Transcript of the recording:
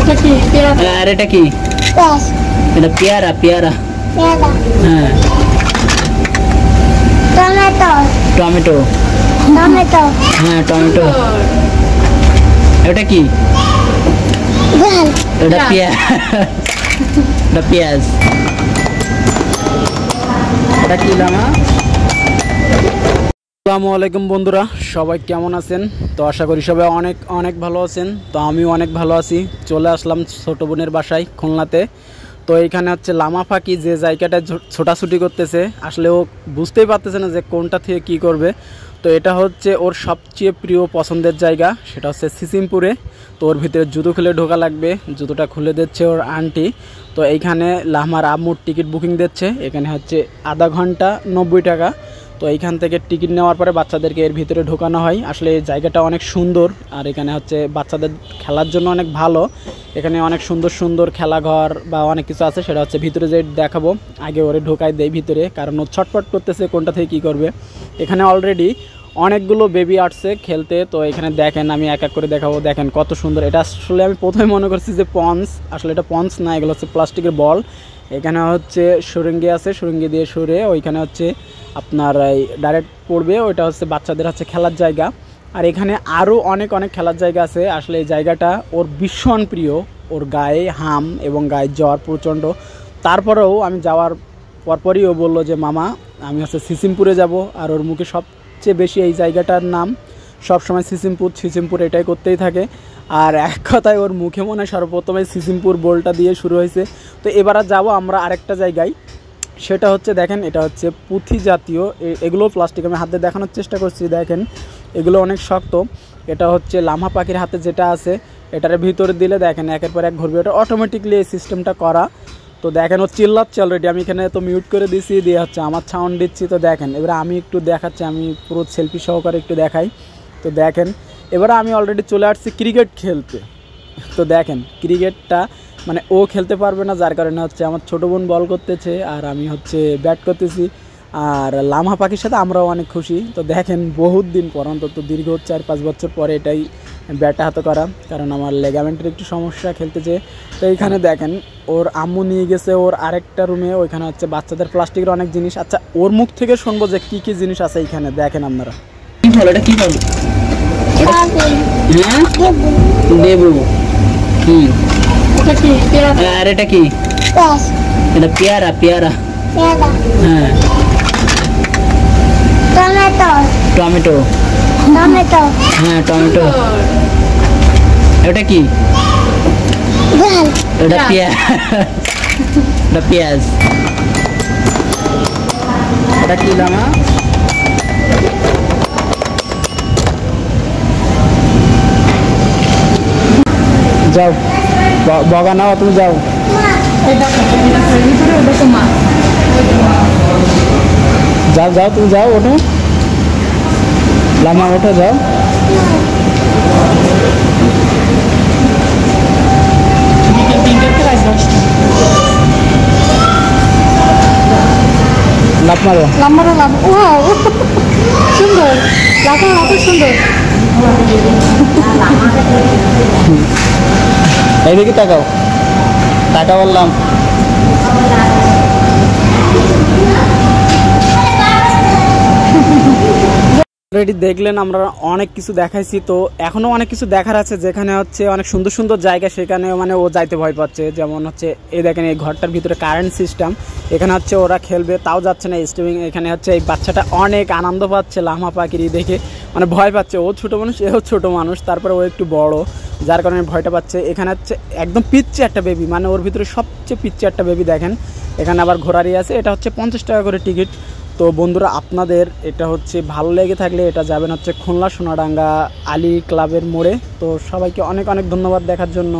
আর এটা কি? এটা পেয়ারা পেয়ারা। হ্যাঁ টমেটো। হ্যাঁ টমেটো। এটা কি? এটা পেঁয়াজ। এটা পেঁয়াজ। এটা কি লামা? আসসালামু আলাইকুম বন্ধুরা, সবাই কেমন আছেন? তো আশা করি সবাই অনেক অনেক ভালো আছেন। তো আমিও অনেক ভালো আছি। চলে আসলাম ছোট বোনের বাসায় খুলনাতে। তো এইখানে হচ্ছে লামা পাখি যে জায়গাটা ছোটাছুটি করতেছে, আসলে ও বুঝতেই পারতেছে না যে কোনটা থেকে কি করবে। তো এটা হচ্ছে ওর সবচেয়ে প্রিয় পছন্দের জায়গা, সেটা হচ্ছে সিসিমপুরে। তো ওর ভিতরে জুতো খুলে ঢোকা লাগবে, জুতোটা খুলে দিচ্ছে ওর আন্টি। তো এইখানে লামার আম্মুর টিকিট বুকিং দিচ্ছে। এখানে হচ্ছে আধা ঘন্টা 90 টাকা। তো এইখান থেকে টিকিট নেওয়ার পরে বাচ্চাদেরকে এর ভিতরে ঢোকানো হয়। আসলে এই জায়গাটা অনেক সুন্দর, আর এখানে হচ্ছে বাচ্চাদের খেলার জন্য অনেক ভালো। এখানে অনেক সুন্দর সুন্দর খেলাঘর বা অনেক কিছু আছে, সেটা হচ্ছে ভিতরে যে দেখাবো। আগে ওরে ঢোকাই দেয় ভিতরে, কারণ ও ছটফট করতেছে কোনটা থেকে কী করবে। এখানে অলরেডি অনেকগুলো বেবি আসছে খেলতে। তো এখানে দেখেন, আমি এক এক করে দেখাবো। দেখেন কত সুন্দর। এটা আসলে আমি প্রথমে মনে করছি যে পন্স, আসলে এটা পন্স না, এগুলো হচ্ছে প্লাস্টিকের বল। এখানে হচ্ছে সুরঙ্গি আছে, সুরঙ্গি দিয়ে সরে ওইখানে হচ্ছে আপনার এই ডাইরেক্ট পড়বে। ওইটা হচ্ছে বাচ্চাদের হচ্ছে খেলার জায়গা। আর এখানে আরও অনেক অনেক খেলার জায়গা আছে। আসলে এই জায়গাটা ওর ভীষণ প্রিয়। ওর গায়ে হাম এবং গায়ে জ্বর প্রচণ্ড। তারপরেও আমি যাওয়ার পরপরই ও বললো যে মামা আমি হচ্ছে সিসিমপুরে যাব। আর ওর মুখে সবচেয়ে বেশি এই জায়গাটার নাম, সবসময় সিসিমপুর সিসিমপুর এটাই করতেই থাকে। আর এক কথায় ওর মুখে মনে হয় সর্বপ্রথমে সিসিমপুর বলটা দিয়ে শুরু হয়েছে। তো এবার যাব আমরা আরেকটা জায়গায়, সেটা হচ্ছে দেখেন, এটা হচ্ছে পুঁথি জাতীয়। এগুলো প্লাস্টিক, আমি হাতে দেখানোর চেষ্টা করছি। দেখেন এগুলো অনেক শক্ত। এটা হচ্ছে লামা পাখির হাতে যেটা আছে, এটার ভিতরে দিলে দেখেন একের পর এক ঘুরবে। এটা অটোমেটিকলি এই সিস্টেমটা করা। তো দেখেন ও চিল্লাচ্ছে অলরেডি। আমি এখানে তো মিউট করে দিছি, দিয়ে হচ্ছে আমার সাউন্ড দিচ্ছি। তো দেখেন এবারে আমি একটু দেখাচ্ছি, আমি পুরো সেলফি সহকারে একটু দেখাই। তো দেখেন এবারে আমি অলরেডি চলে আসছি ক্রিকেট খেলতে। তো দেখেন ক্রিকেটটা মানে ও খেলতে পারবে না, যার কারণে হচ্ছে আমার ছোটো বোন বল করতেছে আর আমি হচ্ছে ব্যাট করতেছি। আর লামা পাখির সাথে আমরাও অনেক খুশি। তো দেখেন বহুত দিন পর, অন্তত দীর্ঘ 4-5 বছর পরে এটাই ব্যাটে হাতে করা, কারণ আমার লেগামেন্টের একটু সমস্যা খেলতে যেয়ে। তো এইখানে দেখেন ওর আম্মু নিয়ে গেছে ওর আরেকটা রুমে। ওইখানে হচ্ছে বাচ্চাদের প্লাস্টিকের অনেক জিনিস। আচ্ছা ওর মুখ থেকে শুনবো যে কী কী জিনিস আছে এইখানে। দেখেন আপনারা। কী ফল এটা? কী ফল? হ্যাঁ লেবু। আর এটা কি? এটা পেয়ারা পেয়ারা। হ্যাঁ টমেটো। হ্যাঁ টমেটো। এটা কি? এটা পেঁয়াজ। এটা পেঁয়াজ। এটা কি লামা? যাও বগা নাও, তুমি যাও। যাও যাও তুমি যাও, ওঠো লামা, ওঠো যাও। লাফ মারো, লাফ মারো, লাফ। ওয়াও সুন্দর, লাফা অত সুন্দর। এইদিকে তাকাও, টাকা বললাম। অলরেডি দেখলেন আমরা অনেক কিছু দেখাইছি। তো এখনও অনেক কিছু দেখার আছে, যেখানে হচ্ছে অনেক সুন্দর সুন্দর জায়গা, সেখানে মানে ও যাইতে ভয় পাচ্ছে। যেমন হচ্ছে এই দেখেন এই ঘরটার ভিতরে কারেন্ট সিস্টেম, এখানে হচ্ছে ওরা খেলবে তাও যাচ্ছে না স্টিমিং। এখানে হচ্ছে এই বাচ্চাটা অনেক আনন্দ পাচ্ছে লামা পাখির দেখে, মানে ভয় পাচ্ছে। ও ছোটো মানুষ, এও ছোটো মানুষ, তারপরে ও একটু বড়, যার কারণে ভয়টা পাচ্ছে। এখানে হচ্ছে একদম পিচ্ছি একটা বেবি, মানে ওর ভিতরে সবচেয়ে পিচ্ছি একটা বেবি। দেখেন এখানে আবার ঘোরারি আছে। এটা হচ্ছে 50 টাকা করে টিকিট। তো বন্ধুরা আপনাদের এটা হচ্ছে ভালো লেগে থাকলে এটা যাবেন হচ্ছে খুলনা সোনাডাঙ্গা আলী ক্লাবের মোড়ে। তো সবাইকে অনেক অনেক ধন্যবাদ দেখার জন্য।